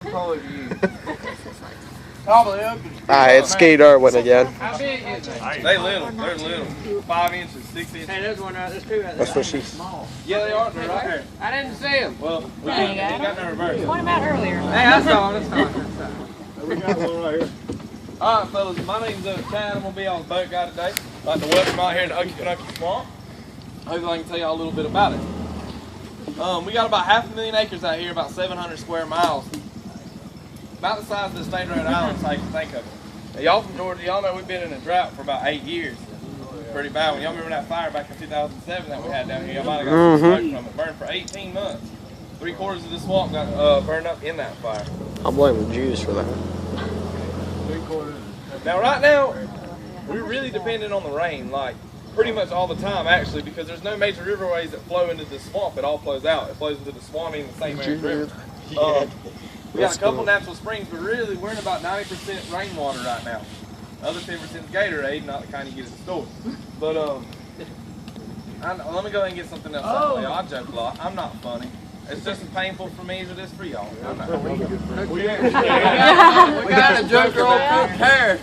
Probably open. Alright, it's Ski Darwin again. How big is they? They little. They're little. 5 inches, 6 inches. Hey, there's one right there. There's two right there. That's what she's. Yeah, they are. They're right here. I didn't see them. Well, we got no reverse. Point them out earlier. Hey, I saw them. We got one right here. Alright, fellas. My name's Chad. I'm going to be on the boat guy today. I'd like to welcome out here to Okefenokee Swamp. Hopefully I can tell y'all a little bit about it. We got about 500,000 acres out here, about 700 square miles. About the size of the state road island, so you can think of it. Now, y'all from Georgia, y'all know we've been in a drought for about 8 years. Pretty bad one. Y'all remember that fire back in 2007 that we had down here? Y'all might have got some smoke from it. Burned for 18 months. 3/4 of the swamp got burned up in that fire. I'm blaming Jews for that. Now, right now, we're really dependent on the rain, like pretty much all the time, actually, because there's no major riverways that flow into the swamp. It all flows out. It flows into the Swanee and the St. Mary's River. We got a couple natural springs, but really we're in about 90% rainwater right now. The other 10% is Gatorade, not the kind you get at the store. But let me go ahead and get something else out of the way. I joke a lot. I'm not funny. It's just as painful for me as it is for y'all. We got a joke on hair.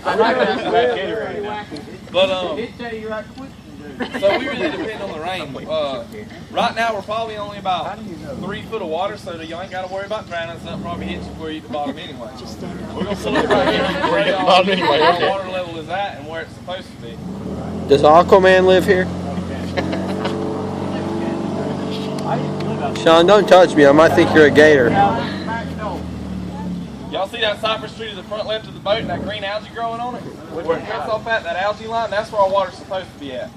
But so we really depend on the rain. Right now we're probably only about 3 foot of water, so y'all ain't got to worry about drowning. So that probably hits you before you hit the bottom anyway. We're gonna pull it right here and where y'all our water level is at and where it's supposed to be. Does Aquaman live here? Sean, don't touch me. I might think you're a gator. Y'all see that cypress tree to the front left of the boat and that green algae growing on it? Where it cuts off at that algae line, that's where our water's supposed to be at.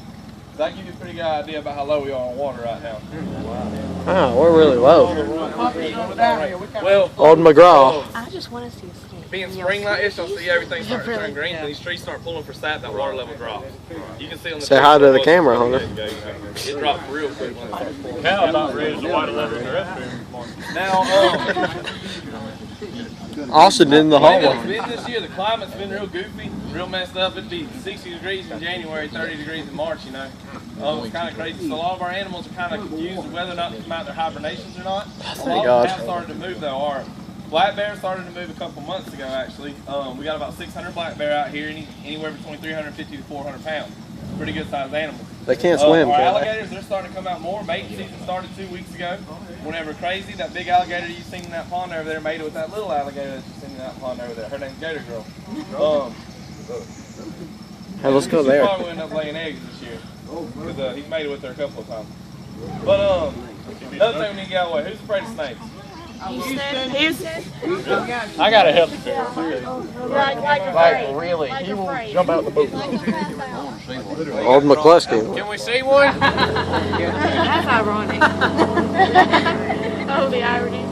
So that gives you a pretty good idea about how low we are on water right now. Oh, we're really low. Well, Old McGraw. I just want to see a snake. Being spring like this, you'll see everything start to turn green. When these trees start pulling for sap, that water level drops. You can see on the Say hi to the camera, Hunter. It drops real quick when it starts pulling. Cow about raised the water level in the restroom. Now, Austin in the hallway. it's been this year, the climate's been real goofy, real messed up. It'd be 60 degrees in January, 30 degrees in March, you know. It's kind of crazy. So a lot of our animals are kind of confused with whether or not to come out their hibernations or not. A lot of them have started to move though. Our black bear started to move a couple months ago actually. We got about 600 black bear out here, anywhere between 350 to 400 pounds. Pretty good sized animals. They can't swim, Our can they? alligators, they're starting to come out more. Mating season started 2 weeks ago. Whenever crazy, that big alligator you've seen in that pond over there mated with that little alligator that you've seen in that pond over there. Her name's Gator Girl. Hey, let's go there. She'll probably end up laying eggs this year. Because he's mated with her a couple of times. But another thing we need to get out of the way, who's afraid of snakes? Houston. I gotta help you. Like really, he will jump out the boat. Old McCluskey. Can we see one? That's ironic. Oh, the irony.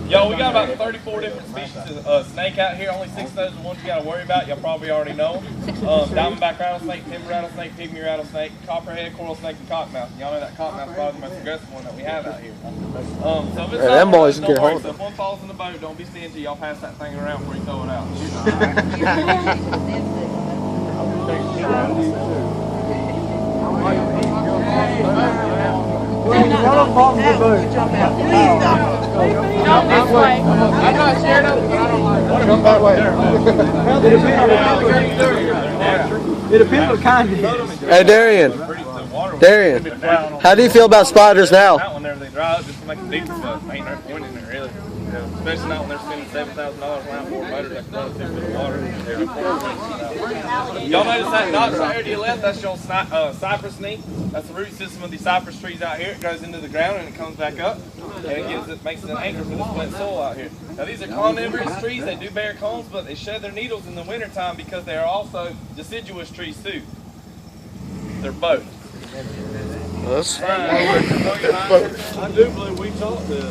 Yo, we got about 34 different species of snake out here. Only 6 of those are the ones you got to worry about. Y'all probably already know them. Diamondback rattlesnake, timber rattlesnake, pygmy rattlesnake, copperhead, coral snake, and cottonmouth. Y'all know that cottonmouth is probably the most aggressive one that we have out here. So if it's them boys don't get worry. hold So if one falls in the boat, don't be stingy. Y'all pass that thing around before you throw it out. I'm not scared of it, but I don't like it. Come that way. It depends what kind it is. Hey, Darian. Darian, how do you feel about spiders now? Out whenever they dry up, just to make a decent stuff. Ain't no point in it, really. Especially not when they're spending $7,000 on outboard motors that can run 2 foot of water. Y'all notice that notch right here to your left? That's your cypress knee. That's the root system of these cypress trees out here. It goes into the ground and it comes back up. And it makes it an anchor for the split soil out here. Now these are carnivorous trees. They do bear cones, but they shed their needles in the wintertime because they are also deciduous trees too. They're both. That's I do believe we taught this.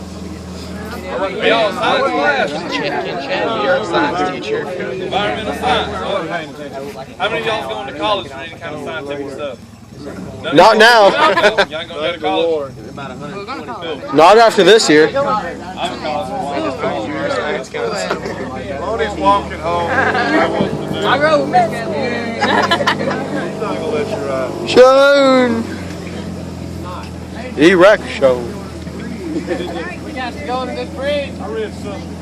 Y'all science class. You're a science teacher. Environmental science. How many of y'all's going to college for any kind of scientific stuff? Not now. Y'all ain't gonna go to college. Not after this year. I'm in college. Lonnie's walking home. I wrote He's not gonna let you ride. Shown. E-Rec show. We got going to the fridge. I read something.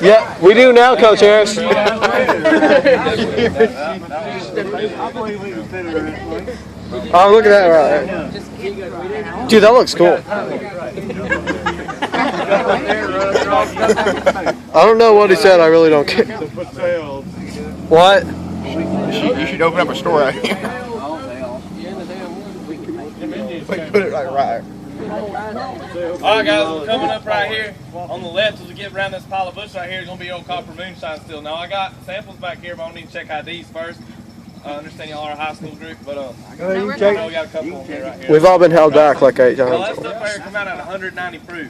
Yeah, we do now, Coach Harris. I believe we can fit it around. Oh, look at that right there. Dude, that looks cool. I don't know what he said. I really don't care. What? You should open up a store out here. Put it right. Alright guys, we're coming up right here. On the left, as we get around this pile of bush right here, is going to be old copper moonshine still. Now I got samples back here, but I need to check IDs first. I understand y'all are a high school group, but I know we got a couple of here right here. We've all been held back like 8 Well, that times. stuff right here come out at 190 proof.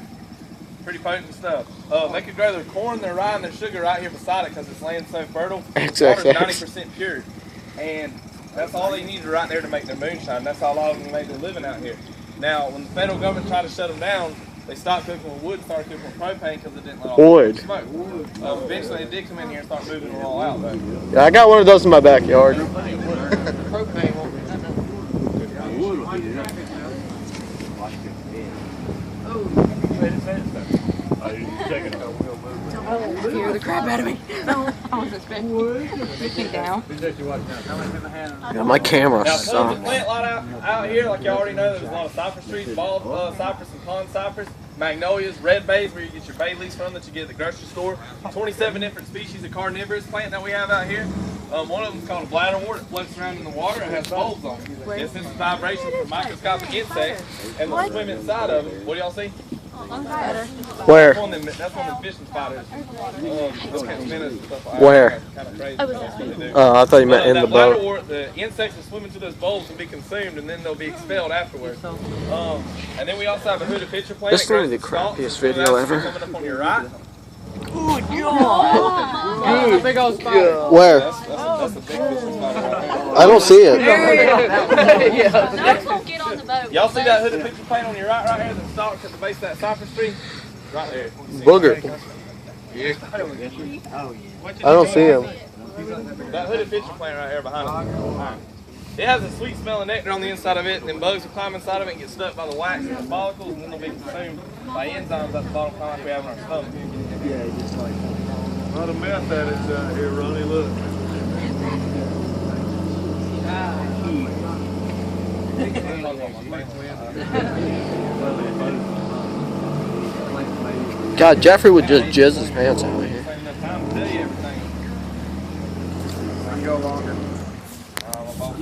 Pretty potent stuff. They could grow their corn, their rye, and their sugar right here beside it because this land's so fertile. Water's 90% pure. And that's all they needed right there to make their moonshine. That's how a lot of them made their living out here. Now, when the federal government tried to shut them down, they stopped cooking with wood and started cooking with propane because it didn't let all the smoke. Eventually, they did come in here and start moving them all out, though. Yeah, I got one of those in my backyard. Propane won't be Scare the crap out of me. I was expecting. Sit down. Yeah, my camera Now, sucks. tons of plant lot out here, like you already know, there's a lot of cypress trees, bald cypress and pond cypress, magnolias, red bays, where you get your bay leaves from that you get at the grocery store. 27 different species of carnivorous plant that we have out here. One of them is called a bladderwort. It floats around in the water and has bulbs on it. It sends vibrations from microscopic insects and they'll swim inside of it. What do y'all see? Where? That's one of them fishing spiders. They'll catch minnows and stuff like that. Where? Kind of crazy. That's what they do. Oh, I thought you meant in the That boat. bladderwort, the insects will swim into those bulbs and be consumed, and then they'll be expelled afterwards. And then we also have a hooded pitcher plant. This is really the crappiest video ever. Coming up on your right. Big old spider. Where? That's a big fishing spider right there. I don't see it. Don't get on the boat. Y'all see that hooded pitcher plant on your right here? The stalks at the base of that cypress tree? Right there. Booger. I don't see him. That hooded pitcher plant right here behind us. It has a sweet smelling nectar on the inside of it, and then bugs will climb inside of it and get stuck by the wax and the follicles, and then they'll be consumed by enzymes at the bottom, kind of like we have in our stomach. A lot of meth addicts out here, Ronnie. Look. God, Jeffrey would just jizz his pants out here.